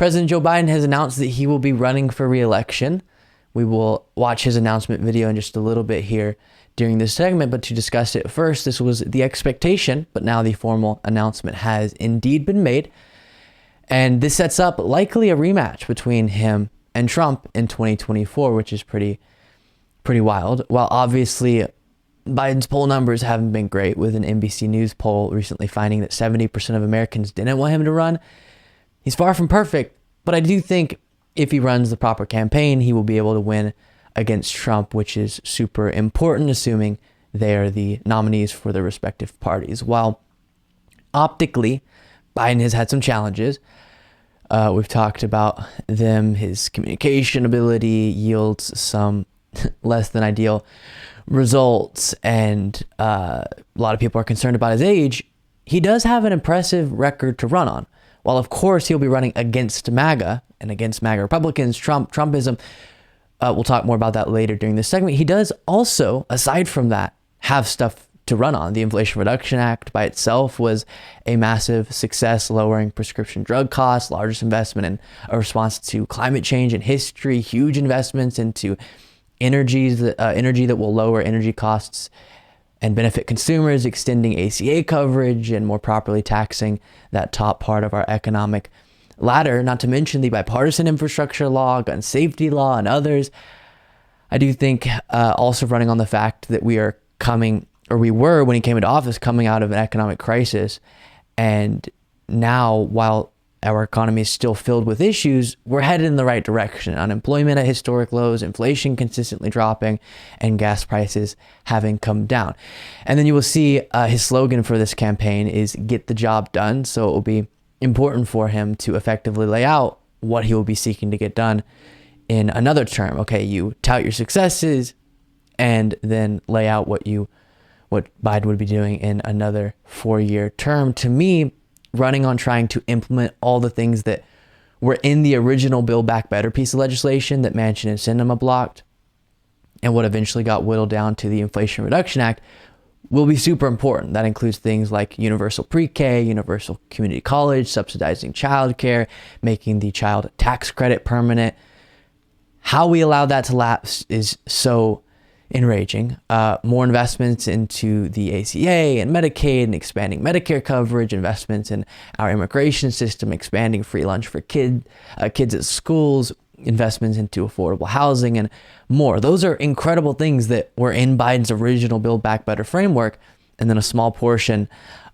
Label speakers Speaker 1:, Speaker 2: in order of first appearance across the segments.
Speaker 1: President Joe Biden has announced that he will be running for re-election. We will watch his announcement video in just a little bit here during this segment, but to discuss it first, this was the expectation, but now the formal announcement has indeed been made. And this sets up likely a rematch between him and Trump in 2024, which is pretty wild. While obviously Biden's poll numbers haven't been great, with an NBC News poll recently finding that 70% of Americans didn't want him to run. He's far from perfect, but I do think if he runs the proper campaign, he will be able to win against Trump, which is super important, assuming they are the nominees for their respective parties. While optically, Biden has had some challenges. We've talked about them. His communication ability yields some less than ideal results, and a lot of people are concerned about his age. He does have an impressive record to run on. While of course he'll be running against MAGA and against MAGA Republicans, Trumpism, we'll talk more about that later during this segment. He does also, aside from that, have stuff to run on. The Inflation Reduction Act by itself was a massive success, lowering prescription drug costs, largest investment in a response to climate change in history, huge investments into energy that will lower energy costs and benefit consumers, extending ACA coverage and more properly taxing that top part of our economic ladder, not to mention the bipartisan infrastructure law, gun safety law, and others. I do think also running on the fact that we were, when he came into office, coming out of an economic crisis. And now, while our economy is still filled with issues, we're headed in the right direction. Unemployment at historic lows, inflation consistently dropping, and gas prices having come down. And then you will see his slogan for this campaign is "Get the job done." So it will be important for him to effectively lay out what he will be seeking to get done in another term. Okay, you tout your successes and then lay out what Biden would be doing in another 4-year term. To me, running on trying to implement all the things that were in the original Build Back Better piece of legislation that Manchin and Sinema blocked, and what eventually got whittled down to the Inflation Reduction Act, will be super important. That includes things like universal pre-K, universal community college, subsidizing childcare, making the child tax credit permanent. How we allow that to lapse is so enraging. More investments into the ACA and Medicaid and expanding Medicare coverage, investments in our immigration system, expanding free lunch for kids at schools, investments into affordable housing, and more. Those are incredible things that were in Biden's original Build Back Better framework, and then a small portion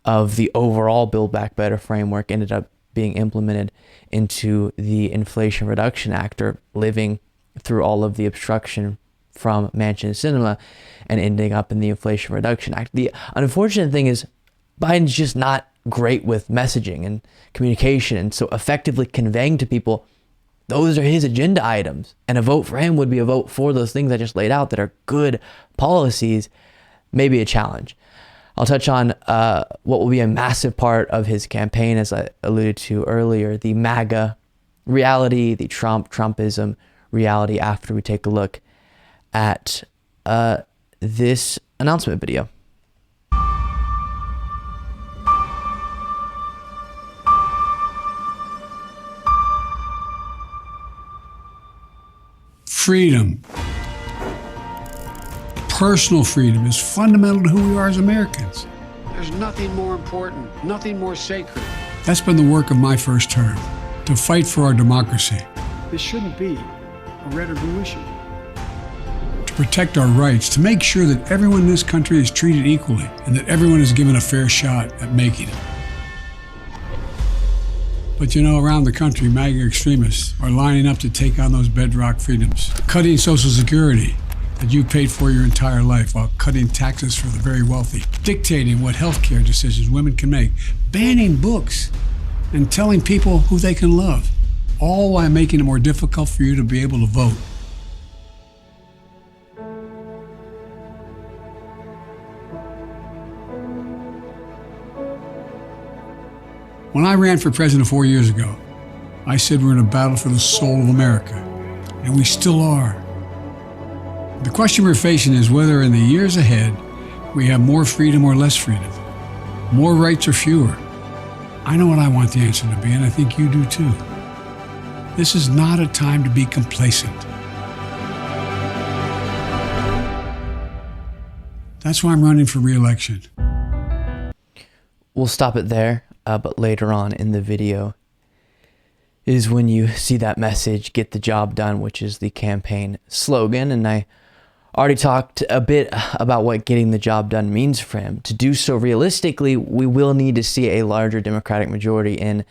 Speaker 1: of the overall Build Back Better framework ended up being implemented into the Inflation Reduction Act, or living through all of the obstruction from Manchin and Sinema and ending up in the Inflation Reduction Act. The unfortunate thing is Biden's just not great with messaging and communication, and so effectively conveying to people those are his agenda items, and a vote for him would be a vote for those things I just laid out that are good policies, may be a challenge. I'll touch on what will be a massive part of his campaign, as I alluded to earlier, the MAGA reality, the Trumpism reality, after we take a look at this announcement video.
Speaker 2: Freedom, personal freedom, is fundamental to who we are as Americans.
Speaker 3: There's nothing more important, nothing more sacred.
Speaker 2: That's been the work of my first term, to fight for our democracy.
Speaker 3: This shouldn't be a red or blue issue.
Speaker 2: To protect our rights, to make sure that everyone in this country is treated equally and that everyone is given a fair shot at making it. But you know, around the country, MAGA extremists are lining up to take on those bedrock freedoms, cutting Social Security that you paid for your entire life while cutting taxes for the very wealthy, dictating what healthcare decisions women can make, banning books, and telling people who they can love, all while making it more difficult for you to be able to vote. When I ran for president 4 years ago, I said we're in a battle for the soul of America, and we still are. The question we're facing is whether in the years ahead we have more freedom or less freedom, more rights or fewer. I know what I want the answer to be, and I think you do too. This is not a time to be complacent. That's why I'm running for re-election.
Speaker 1: We'll stop it there, but later on in the video is when you see that message, "Get the job done," which is the campaign slogan. And I already talked a bit about what getting the job done means for him. To do so realistically, we will need to see a larger Democratic majority in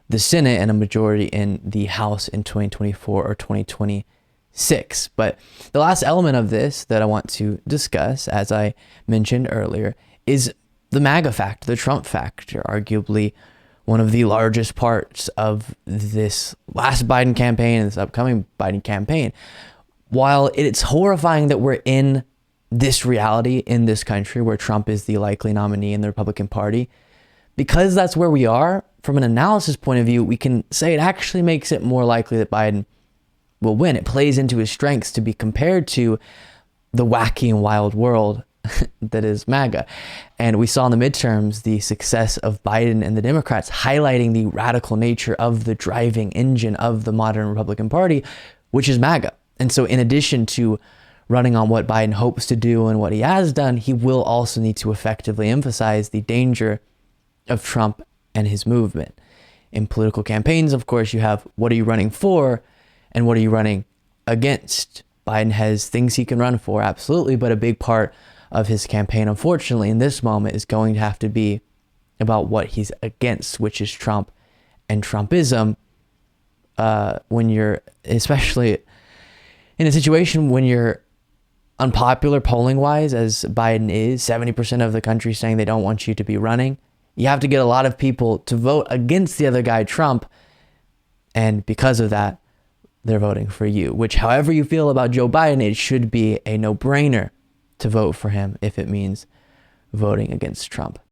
Speaker 1: the Senate and a majority in the House in 2024 or 2026. But the last element of this that I want to discuss, as I mentioned earlier, is the MAGA factor, the Trump factor, arguably one of the largest parts of this last Biden campaign and this upcoming Biden campaign. While it's horrifying that we're in this reality in this country where Trump is the likely nominee in the Republican Party, because that's where we are, from an analysis point of view, we can say it actually makes it more likely that Biden will win. It plays into his strengths to be compared to the wacky and wild world that is MAGA. And we saw in the midterms the success of Biden and the Democrats highlighting the radical nature of the driving engine of the modern Republican Party, which is MAGA. And so in addition to running on what Biden hopes to do and what he has done, he will also need to effectively emphasize the danger of Trump and his movement. In political campaigns, of course, you have what are you running for and what are you running against. Biden has things he can run for, absolutely, but a big part of his campaign, unfortunately, in this moment is going to have to be about what he's against, which is Trump and Trumpism. When you're, especially in a situation when you're unpopular polling wise, as Biden is, 70% of the country saying they don't want you to be running, you have to get a lot of people to vote against the other guy, Trump. And because of that, they're voting for you, which however you feel about Joe Biden, it should be a no-brainer to vote for him if it means voting against Trump.